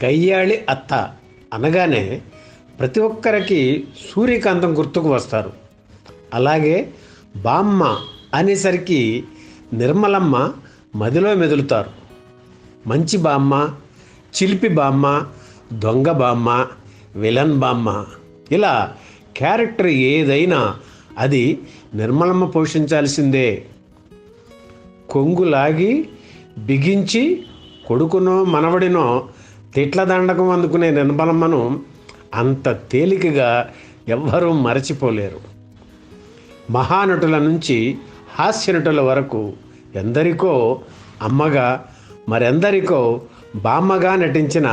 గయ్యాళి అత్త అనగానే ప్రతి ఒక్కరికి సూర్యకాంతం గుర్తుకు వస్తారు. అలాగే బామ్మ అనేసరికి నిర్మలమ్మ మదిలో మెదులుతారు. మంచి బామ్మ, చిలిపి బామ్మ, దొంగ బామ్మ, విలన్ బామ్మ, ఇలా క్యారెక్టర్ ఏదైనా అది నిర్మలమ్మ పోషించాల్సిందే. కొంగులాగి బిగించి కొడుకునో మనవడినో తిట్ల దండకం అందుకునే నిర్మలమ్మను అంత తేలికగా ఎవ్వరూ మరచిపోలేరు. మహానటుల నుంచి హాస్యనటుల వరకు ఎందరికో అమ్మగా మరెందరికో బామ్మగా నటించిన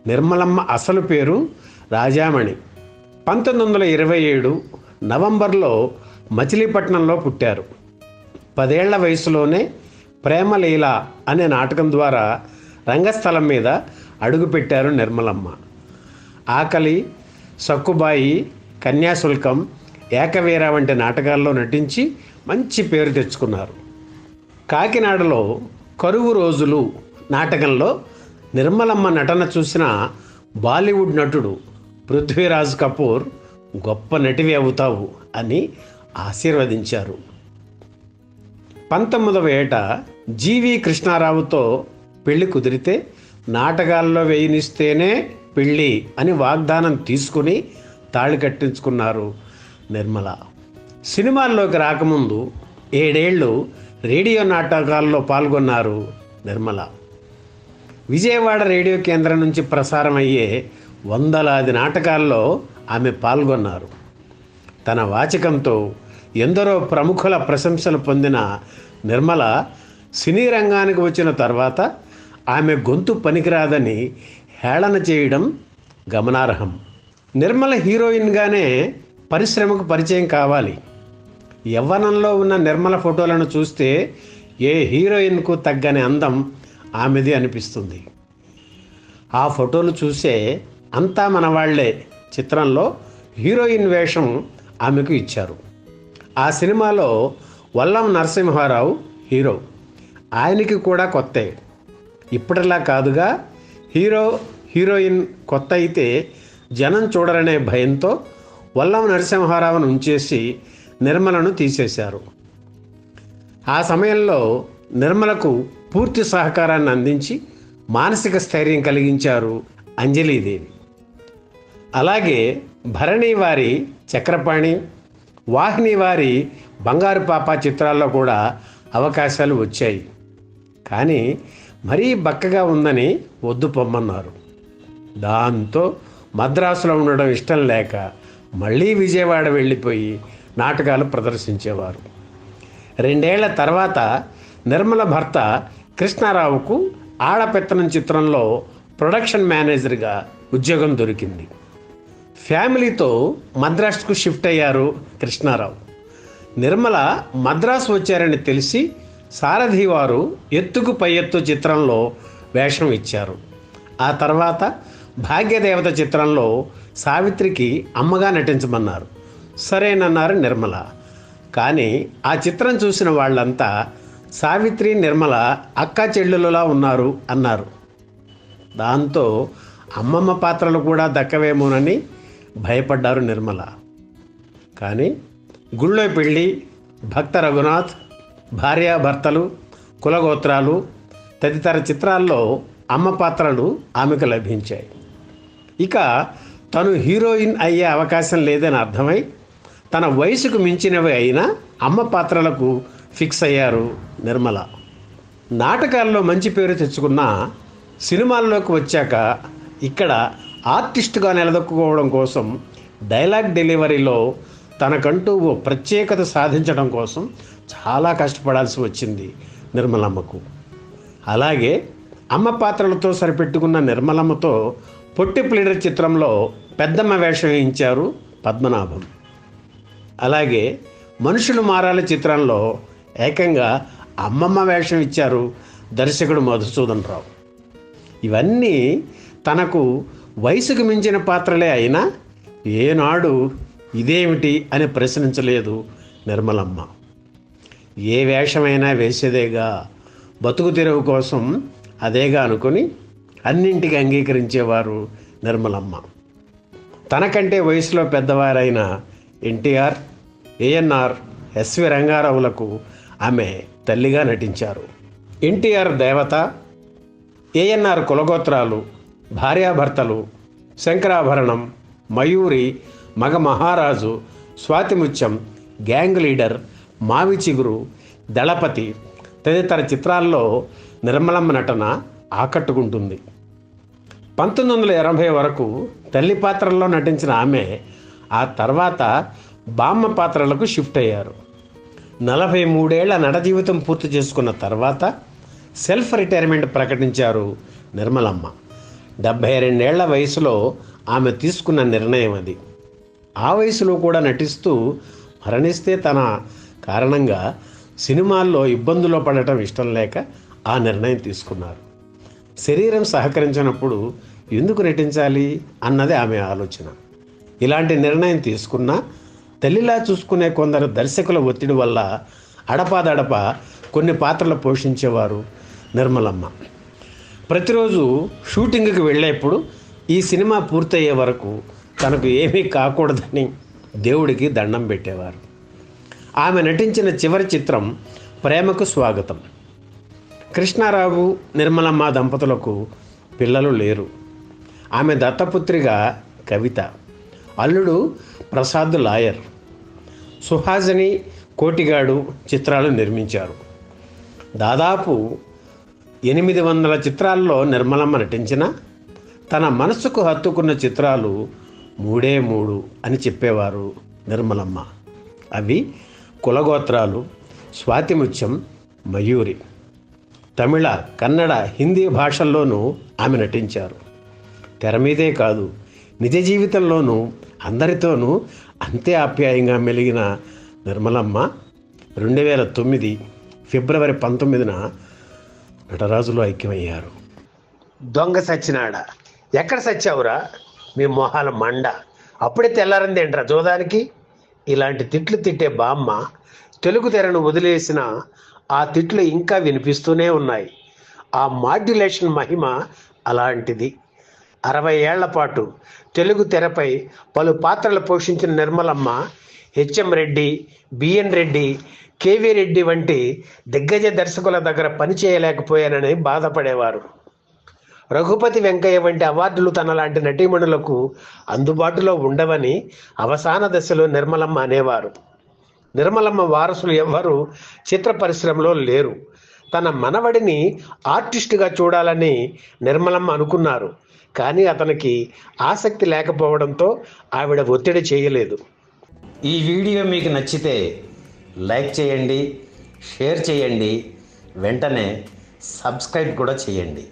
నిర్మలమ్మ అసలు పేరు రాజామణి. 1927 నవంబర్లో మచిలీపట్నంలో పుట్టారు. 10 ఏళ్ల వయసులోనే ప్రేమలీల అనే నాటకం ద్వారా రంగస్థలం మీద అడుగుపెట్టారు నిర్మలమ్మ. ఆకలి, సక్కుబాయి, కన్యాశుల్కం, ఏకవీర వంటి నాటకాల్లో నటించి మంచి పేరు తెచ్చుకున్నారు. కాకినాడలో కరువు రోజులు నాటకంలో నిర్మలమ్మ నటన చూసిన బాలీవుడ్ నటుడు పృథ్వీరాజ్ కపూర్ గొప్ప నటివి అవుతావు అని ఆశీర్వదించారు. 19వ ఏట జీవి కృష్ణారావుతో పెళ్లి కుదిరితే నాటకాల్లో వేయనిస్తేనే పెళ్ళి అని వాగ్దానం తీసుకుని తాళి కట్టించుకున్నారు నిర్మల. సినిమాల్లోకి రాకముందు 7 ఏళ్ళు రేడియో నాటకాల్లో పాల్గొన్నారు నిర్మల. విజయవాడ రేడియో కేంద్రం నుంచి ప్రసారం అయ్యే వందలాది నాటకాల్లో ఆమె పాల్గొన్నారు. తన వాచకంతో ఎందరో ప్రముఖుల ప్రశంసలు పొందిన నిర్మల సినీ రంగానికి వచ్చిన తర్వాత ఆమె గొంతు పనికిరాదని హేళన చేయడం గమనార్హం. నిర్మల హీరోయిన్గానే పరిశ్రమకు పరిచయం కావాలి. యవ్వనంలో ఉన్న నిర్మల ఫోటోలను చూస్తే ఏ హీరోయిన్కు తగ్గని అందం ఆమెది అనిపిస్తుంది. ఆ ఫోటోలు చూసే అంతా మన వాళ్లే చిత్రంలో హీరోయిన్ వేషం ఆమెకు ఇచ్చారు. ఆ సినిమాలో వల్లం నరసింహారావు హీరో. ఆయనకి కూడా కొత్తే. ఇప్పటిలా కాదుగా, హీరోయిన్ కొత్త అయితే జనం చూడరనే భయంతో వల్లం నరసింహారావును ఉంచేసి నిర్మలను తీసేశారు. ఆ సమయంలో నిర్మలకు పూర్తి సహకారాన్ని అందించి మానసిక స్థైర్యం కలిగించారు అంజలీదేవి. అలాగే భరణి వారి చక్రపాణి, వాహిని వారి బంగారు పాప చిత్రాల్లో కూడా అవకాశాలు వచ్చాయి. కానీ మరీ బక్కగా ఉందని వద్దు పొమ్మన్నారు. దాంతో మద్రాసులో ఉండడం ఇష్టం లేక మళ్ళీ విజయవాడ వెళ్ళిపోయి నాటకాలు ప్రదర్శించేవారు. 2 ఏళ్ల తర్వాత నిర్మల భర్త కృష్ణారావుకు ఆడపెత్తనం చిత్రంలో ప్రొడక్షన్ మేనేజర్గా ఉద్యోగం దొరికింది. ఫ్యామిలీతో మద్రాసుకు షిఫ్ట్ అయ్యారు కృష్ణారావు. నిర్మల మద్రాసు వచ్చారని తెలిసి సారథి వారు ఎత్తుకు పై ఎత్తు చిత్రంలో వేషం ఇచ్చారు. ఆ తర్వాత భాగ్యదేవత చిత్రంలో సావిత్రికి అమ్మగా నటించమన్నారు. సరేనన్నారు నిర్మల. కానీ ఆ చిత్రం చూసిన వాళ్ళంతా సావిత్రి నిర్మల అక్కా చెల్లెలులా ఉన్నారు అన్నారు. దాంతో అమ్మమ్మ పాత్రలు కూడా దక్కవేమోనని భయపడ్డారు నిర్మల. కానీ గుళ్ళో పెళ్ళి, భక్త రఘునాథ్, భార్యాభర్తలు, కులగోత్రాలు తదితర చిత్రాల్లో అమ్మ పాత్రలు ఆమెకు లభించాయి. ఇక తను హీరోయిన్ అయ్యే అవకాశం లేదని అర్థమై తన వయసుకు మించినవి అయినా అమ్మ పాత్రలకు ఫిక్స్ అయ్యారు నిర్మల. నాటకాల్లో మంచి పేరు తెచ్చుకున్న సినిమాల్లోకి వచ్చాక ఇక్కడ ఆర్టిస్టుగా నిలదొక్కుకోవడం కోసం డైలాగ్ డెలివరీలో తనకంటూ ఓ ప్రత్యేకత సాధించడం కోసం చాలా కష్టపడాల్సి వచ్చింది నిర్మలమ్మకు. అలాగే అమ్మ పాత్రలతో సరిపెట్టుకున్న నిర్మలమ్మతో పొట్టి ప్లీడర్ చిత్రంలో పెద్దమ్మ వేషం వేయించారు పద్మనాభం. అలాగే మనుషులు మారాలి చిత్రంలో ఏకంగా అమ్మమ్మ వేషం ఇచ్చారు దర్శకుడు మధుసూదన్ రావు. ఇవన్నీ తనకు వయసుకు మించిన పాత్రలే అయినా ఏనాడు ఇదేమిటి అని ప్రశ్నించలేదు నిర్మలమ్మ. ఏ వేషమైనా వేసేదేగా, బతుకు తెరువు కోసం అదేగా అనుకుని అన్నింటికి అంగీకరించేవారు నిర్మలమ్మ. తనకంటే వయసులో పెద్దవారైన ఎన్టీఆర్, ఏఎన్ఆర్, ఎస్వి రంగారావులకు ఆమె తల్లిగా నటించారు. ఎన్టీఆర్ దేవత, ఏఎన్ఆర్ కులగోత్రాలు, భార్యాభర్తలు, శంకరాభరణం, మయూరి, మగ మహారాజు, స్వాతిముత్యం, గ్యాంగ్ లీడర్, మావి చిగురు, దళపతి తదితర చిత్రాల్లో నిర్మలమ్మ నటన ఆకట్టుకుంటుంది. 1980 వరకు తల్లి పాత్రల్లో నటించిన ఆమె ఆ తర్వాత బామ్మ పాత్రలకు షిఫ్ట్ అయ్యారు. 43 ఏళ్ల నట జీవితం పూర్తి చేసుకున్న తర్వాత సెల్ఫ్ రిటైర్మెంట్ ప్రకటించారు నిర్మలమ్మ. 72 ఏళ్ల వయసులో ఆమె తీసుకున్న నిర్ణయం అది. ఆ వయసులో కూడా నటిస్తూ మరణిస్తే తన కారణంగా సినిమాల్లో ఇబ్బందులు పడటం ఇష్టం లేక ఆ నిర్ణయం తీసుకున్నారు. శరీరం సహకరించినప్పుడు ఎందుకు నటించాలి అన్నది ఆమె ఆలోచన. ఇలాంటి నిర్ణయం తీసుకున్నా తల్లిలా చూసుకునే కొందరు దర్శకుల ఒత్తిడి వల్ల అడపాదడప కొన్ని పాత్రలు పోషించేవారు నిర్మలమ్మ. ప్రతిరోజు షూటింగ్కి వెళ్ళేప్పుడు ఈ సినిమా పూర్తయ్యే వరకు తనకు ఏమీ కాకూడదని దేవుడికి దండం పెట్టేవారు. ఆమె నటించిన చివరి చిత్రం ప్రేమకు స్వాగతం. కృష్ణారావు, నిర్మలమ్మ దంపతులకు పిల్లలు లేరు. ఆమె దత్తపుత్రిగా కవిత, అల్లుడు ప్రసాద్ లాయర్, సుహాసిని, కోటిగాడు చిత్రాలు నిర్మించారు. దాదాపు 800 చిత్రాల్లో నిర్మలమ్మ నటించిన తన మనసుకు హత్తుకున్న చిత్రాలు 3 అని చెప్పేవారు నిర్మలమ్మ. అవి కులగోత్రాలు, స్వాతిముత్యం, మయూరి. తమిళ, కన్నడ, హిందీ భాషల్లోనూ ఆమె నటించారు. తెర మీదే కాదు, నిజ జీవితంలోనూ అందరితోనూ అంతే ఆప్యాయంగా మెలిగిన నిర్మలమ్మ 2009 ఫిబ్రవరి 19న నటరాజులో ఐక్యమయ్యారు. దొంగ సచ్చినాడ, ఎక్కడ సచ్చావురా, మీ మొహాల మండ, అప్పుడే తెల్లారిందేంట్రా జోదానికి? ఇలాంటి తిట్లు తిట్టే బామ్మ తెలుగు తెరను వదిలేసిన ఆ తిట్లు ఇంకా వినిపిస్తూనే ఉన్నాయి. ఆ మాడ్యులేషన్ మహిమ అలాంటిది. 60 ఏళ్ల పాటు తెలుగు తెరపై పలు పాత్రలు పోషించిన Nirmalamma HM Reddy, BN Reddy, KV Reddy వంటి దిగ్గజ దర్శకుల దగ్గర పనిచేయలేకపోయానని బాధపడేవారు. రఘుపతి వెంకయ్య వంటి అవార్డులు తనలాంటి నటీమణులకు అందుబాటులో ఉండవని అవసాన దశలో నిర్మలమ్మ అనేవారు. నిర్మలమ్మ వారసులు ఎవ్వరూ చిత్ర పరిశ్రమలో లేరు. తన మనవడిని ఆర్టిస్టుగా చూడాలని నిర్మలమ్మ అనుకున్నారు. కానీ అతనికి ఆసక్తి లేకపోవడంతో ఆవిడ ఒత్తిడి చేయలేదు. ఈ వీడియో మీకు నచ్చితే లైక్ చేయండి, షేర్ చేయండి, వెంటనే సబ్స్క్రైబ్ కూడా చేయండి.